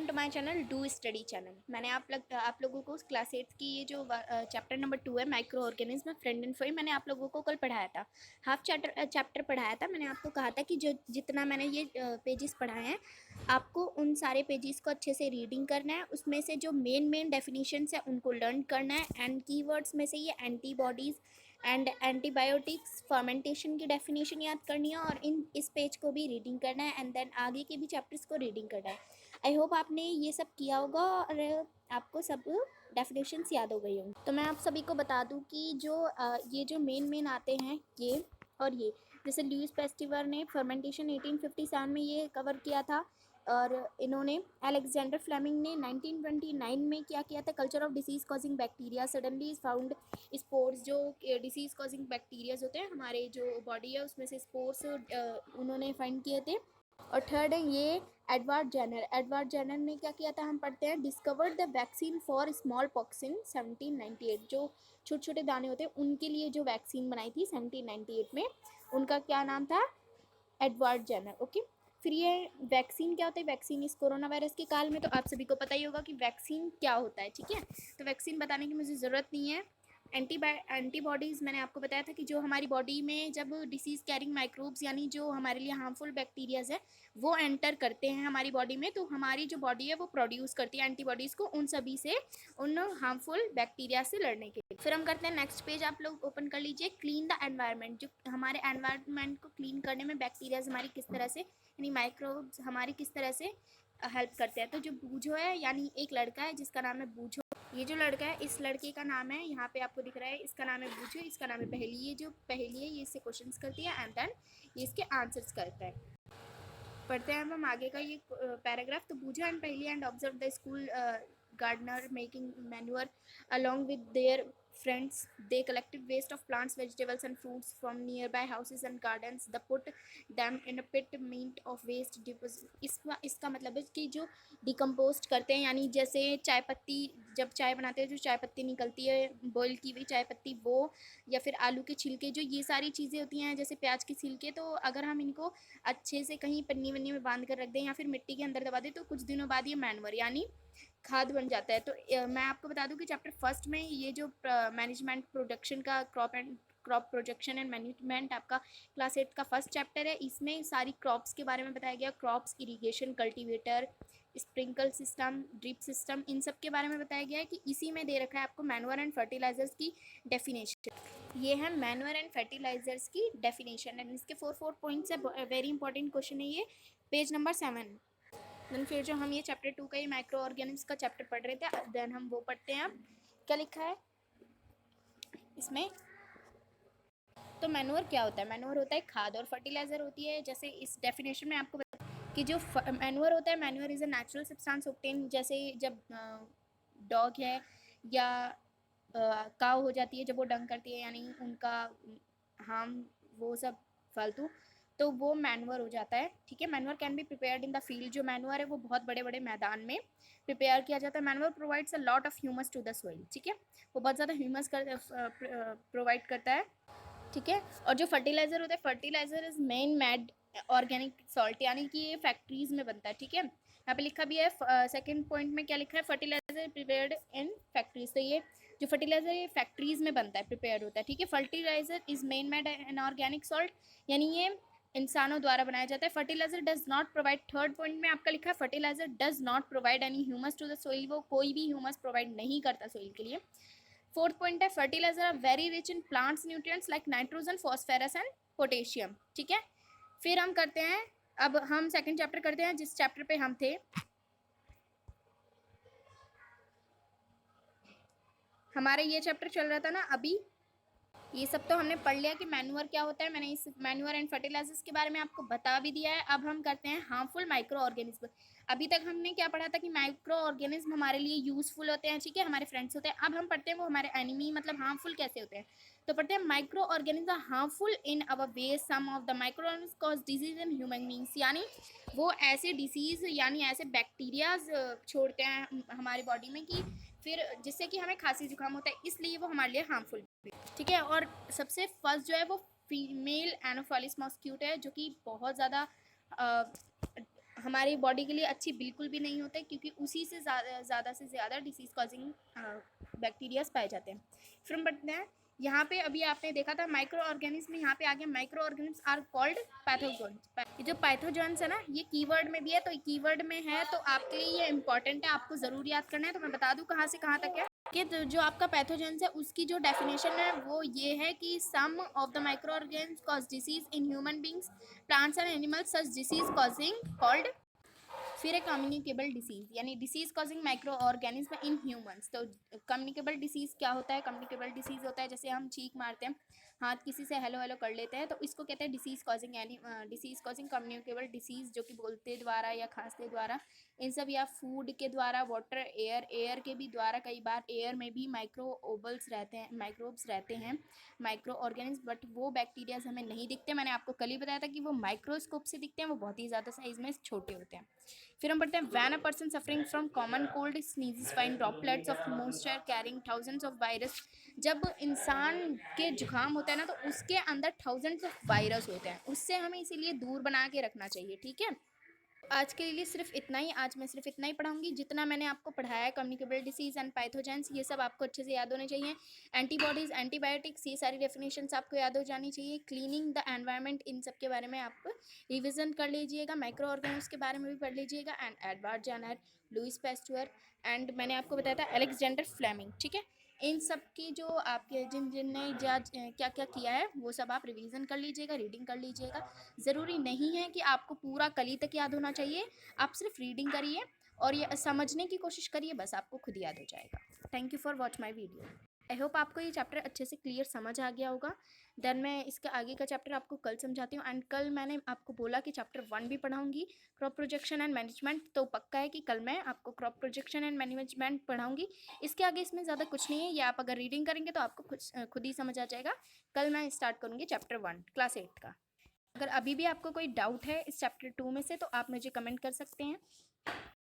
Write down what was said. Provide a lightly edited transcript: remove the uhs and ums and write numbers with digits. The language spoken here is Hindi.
Welcome to my channel do study channel. मैंने आप लोगों को क्लास 8 की ये जो चैप्टर नंबर 2 है micro organism friend and Foy, मैंने आप लोगों को कल पढ़ाया था। हाफ चैप्टर पढ़ाया था। मैंने आपको कहा था कि जो जितना मैंने ये पेजेस पढ़ाए हैं आपको उन सारे पेजेस को अच्छे से रीडिंग करना है। उसमें से जो मेन डेफिनेशंस है उनको लर्न करना है एंड कीवर्ड्स में से ये एंटीबॉडीज़ एंड एंटीबायोटिक्स फर्मेंटेशन की डेफिनेशन याद करनी है और इस पेज को भी रीडिंग करना है एंड देन आगे के भी चैप्टर्स को रीडिंग करना है। आई होप आपने ये सब किया होगा और आपको सब डेफिनेशंस याद हो गई होंगी। तो मैं आप सभी को बता दूं कि ये जो मेन आते हैं ये और ये, जैसे लुईस पेस्टिवर ने फर्मेंटेशन 1857 में ये कवर किया था और इन्होंने अलेक्जेंडर फ्लेमिंग ने 1929 में क्या किया था, culture of disease causing bacteria suddenly is found spores. जो डिसीज कॉजिंग बैक्टीरियाज होते हैं हमारे जो बॉडी है उसमें से स्पोर्स उन्होंने फाइंड किए थे। और थर्ड है ये एडवर्ड जेनर ने क्या किया था, हम पढ़ते हैं discovered the vaccine for smallpox in 1798। जो छोटे छोटे दाने होते हैं उनके लिए जो वैक्सीन बनाई थी 1798 में, उनका क्या नाम था, एडवर्ड जेनर। ओके, फिर ये वैक्सीन क्या होता है, वैक्सीन इस कोरोना वायरस के काल में तो आप सभी को पता ही होगा कि वैक्सीन क्या होता है। ठीक है, तो वैक्सीन बताने की मुझे ज़रूरत नहीं है। एंटीबॉडीज़ मैंने आपको बताया था कि जो हमारी बॉडी में जब डिसीज़ कैरिंग माइक्रोब्स यानी जो हमारे लिए हार्मफुल बैक्टीरियाज है वो एंटर करते हैं हमारी बॉडी में, तो हमारी जो बॉडी है वो प्रोड्यूस करती है एंटीबॉडीज़ को उन सभी से, उन हार्मफुल बैक्टीरिया से लड़ने के लिए। फिर हम करते हैं नेक्स्ट पेज, आप लोग ओपन कर लीजिए। क्लीन द एनवायरनमेंट, जो हमारे एनवायरनमेंट को क्लीन करने में बैक्टीरियाज हमारी किस तरह से यानी माइक्रोब्स हमारी किस तरह से हेल्प करते हैं। तो जो बूझो है यानी एक लड़का है जिसका नाम है बूझो, ये जो लड़का है इस लड़के का नाम है, यहाँ पे आपको दिख रहा है, इसका नाम है बूझो, इसका नाम है पहेली। ये जो पहेली है ये इससे क्वेश्चंस करती है एंड देन ये इसके आंसर्स करता है। पढ़ते हैं हम आगे का ये पैराग्राफ। तो बूझो एंड पहेली and observe the school gardener making manure along with their friends. They collected waste of plants, vegetables and fruits from nearby houses and gardens. They put them in a pit meant of waste deposit. इसका मतलब है कि जो डिकम्पोस्ट करते हैं यानी जैसे चाय पत्ती, जब चाय बनाते हैं जो चाय पत्ती निकलती है बॉईल की हुई चाय पत्ती वो, या फिर आलू के छिलके, जो ये सारी चीज़ें होती हैं जैसे प्याज के छिलके, तो अगर हम इनको अच्छे से कहीं पन्नी वन्नी में बांध कर रख दें या फिर मिट्टी के अंदर दबा दें तो कुछ दिनों बाद ये मैनवर यानी खाद बन जाता है। तो मैं आपको बता दूं कि चैप्टर फर्स्ट में ये जो मैनेजमेंट प्रोडक्शन का क्रॉप प्रोजेक्शन एंड मैनेजमेंट आपका क्लास 8 का फर्स्ट चैप्टर है, इसमें सारी क्रॉप्स के बारे में बताया गया। Crops, irrigation, cultivator, sprinkle system, drip system, इन सब के बारे में बताया गया है कि इसी में दे रखा है आपको मैन्योर एंड फर्टिलाइजर्स की डेफिनेशन। ये है मैन्योर एंड फर्टिलाइजर्स की डेफिनेशन एंड इसके 4 पॉइंट्स है। वेरी इंपॉर्टेंट क्वेश्चन है ये, पेज नंबर 7। देन फिर जो हम ये चैप्टर 2 का ये माइक्रो ऑर्गेनिम्स का चैप्टर पढ़ रहे थे, देन हम वो पढ़ते हैं। अब क्या लिखा है इसमें, तो मैन्योर क्या होता है, मैन्योर होता है खाद और फर्टिलाइजर होती है, जैसे इस डेफिनेशन में आपको कि जो मैन्योर होता है, manure is a natural substance obtain, जैसे जब डॉग है या काव हो जाती है जब वो डंग करती है यानी उनका हार्म वो सब फालतू, तो वो मैन्योर हो जाता है। ठीक है, manure can be prepared in the field. जो मैन्योर है वो बहुत बड़े बड़े मैदान में प्रिपेयर किया जाता है। Manure provides a lot of humus to the soil. ठीक है, वो बहुत ज़्यादा ह्यूमस प्रोवाइड करता है। ठीक है, और जो फर्टिलाइजर होता है, fertilizer is man made organic salt यानी कि ये फैक्ट्रीज में बनता है। ठीक है, यहाँ पे लिखा भी है सेकंड पॉइंट में क्या लिखा है, फर्टिलाइजर प्रिपेयर्ड इन फैक्ट्रीज। तो ये जो फर्टिलाइजर ये फैक्ट्रीज में बनता है, प्रिपेयर्ड होता है। ठीक है, fertilizer is man made inorganic salt यानी ये इंसानों द्वारा बनाया जाता है। Fertilizer does not provide, third point में आपका लिखा है fertilizer does not provide any humus to the soil, वो कोई भी ह्यूमस प्रोवाइड नहीं करता सोइल के लिए। फोर्थ पॉइंट है fertilizer are very rich in plants nutrients like nitrogen, phosphorus and potassium. ठीक है, फिर हम करते हैं, अब हम सेकंड चैप्टर करते हैं जिस चैप्टर पे हम थे। हमारा ये चैप्टर चल रहा था ना अभी, ये सब तो हमने पढ़ लिया कि मैन्योर क्या होता है, मैंने इस मैन्योर एंड फर्टिलाइजर्स के बारे में आपको बता भी दिया है। अब हम करते हैं हार्मफुल माइक्रो ऑर्गेनिज्म। अभी तक हमने क्या पढ़ा था कि माइक्रो ऑर्गेनिज्म हमारे लिए यूजफुल होते हैं, ठीक है, हमारे फ्रेंड्स होते हैं। अब हम पढ़ते हैं वो हमारे एनिमी मतलब हार्मफुल कैसे होते हैं। तो पढ़ते हैं micro organism harmful in our ways, some of the micro organism cause disease in human beings, यानी वो ऐसे डिसीज यानी ऐसे बैक्टीरियाज छोड़ते हैं हमारी बॉडी में कि फिर जिससे कि हमें खांसी जुकाम होता है, इसलिए वो हमारे लिए हार्मफुल। ठीक है, और सबसे फर्स्ट जो है वो फीमेल एनोफिलिस मॉस्क्यूटो है जो कि बहुत ज़्यादा हमारी बॉडी के लिए अच्छी बिल्कुल भी नहीं होते, क्योंकि उसी से ज़्यादा से ज़्यादा डिसीज़ कॉजिंग बैक्टीरियाज पाए जाते हैं। फिर हम बढ़ते हैं, यहाँ पे अभी आपने देखा था माइक्रो ऑर्गेनिज्म, यहाँ पे आगे माइक्रो ऑर्गेनिज्म आर कॉल्ड पैथोजोन्स। ये जो पैथोजोन्स है ना, ये कीवर्ड में भी है, तो कीवर्ड में है तो आपके लिए ये इंपॉर्टेंट है, आपको ज़रूर याद करना है। तो मैं बता दूँ कहाँ से कहाँ तक है कि जो आपका पैथोजेंस है उसकी जो डेफिनेशन है वो ये है कि some of the micro organism cause disease in human beings, plants and animals such disease causing called. फिर है कम्युनिकेबल डिसीज, यानी disease causing microorganism in humans. तो कम्युनिकेबल डिसीज क्या होता है? कम्युनिकेबल डिसीज होता है जैसे हम चीख मारते हैं, हाथ किसी से हेलो हेलो कर लेते हैं, तो इसको कहते हैं डिसीज कॉजिंग, यानी डिसीज कॉजिंग कम्युनिकेबल डिसीज, जो कि बोलते द्वारा या खांसते द्वारा, इन सब, या फूड के द्वारा, वाटर, एयर के भी द्वारा, कई बार एयर में भी माइक्रोओबल्स रहते हैं, माइक्रोब्स रहते हैं, माइक्रो ऑर्गेनिज्म, बट वो बैक्टीरियाज हमें नहीं दिखते। मैंने आपको कल ही बताया था कि वो माइक्रोस्कोप से दिखते हैं, वो बहुत ही ज़्यादा साइज में छोटे होते हैं। फिर हम पढ़ते हैं when a person suffering from common cold sneezes find droplets of moisture carrying thousands of virus. जब इंसान के जुकाम होता है ना, तो उसके अंदर थाउजेंड्स ऑफ वायरस होते हैं, उससे हमें इसीलिए दूर बना के रखना चाहिए, ठीक है। आज के लिए सिर्फ इतना ही, आज मैं सिर्फ इतना ही पढ़ाऊंगी जितना मैंने आपको पढ़ाया है। कम्युनिकेबल डिसीज एंड पैथोजेंस, ये सब आपको अच्छे से याद होने चाहिए। एंटीबॉडीज, एंटीबायोटिक्स, ये सारी डेफिनेशंस आपको याद हो जानी चाहिए। क्लीनिंग द एनवायरनमेंट, इन सब के बारे में आप रिविजन कर लीजिएगा। माइक्रो ऑर्गेनिज्म के बारे में भी पढ़ लीजिएगा। And Edward Jenner, Louis Pasteur, and मैंने आपको बताया था अलेक्जेंडर फ्लेमिंग, ठीक है। इन सब की जो आपके जिनने क्या क्या किया है वो सब आप रिवीजन कर लीजिएगा, रीडिंग कर लीजिएगा। ज़रूरी नहीं है कि आपको पूरा कली तक याद होना चाहिए, आप सिर्फ रीडिंग करिए और ये समझने की कोशिश करिए, बस आपको खुद याद हो जाएगा। Thank you for watch my video. I hope आपको ये चैप्टर अच्छे से क्लियर समझ आ गया होगा। देन मैं इसके आगे का चैप्टर आपको कल समझाती हूँ। एंड कल मैंने आपको बोला कि चैप्टर 1 भी पढ़ाऊँगी, क्रॉप प्रोजेक्शन एंड मैनेजमेंट। तो पक्का है कि कल मैं आपको क्रॉप प्रोजेक्शन एंड मैनेजमेंट पढ़ाऊँगी। इसके आगे इसमें ज़्यादा कुछ नहीं है, ये आप अगर रीडिंग करेंगे तो आपको खुद ही समझ आ जाएगा। कल मैं स्टार्ट करूँगी चैप्टर 1 क्लास 8 का। अगर अभी भी आपको कोई डाउट है इस चैप्टर 2 में से, तो आप मुझे कमेंट कर सकते हैं।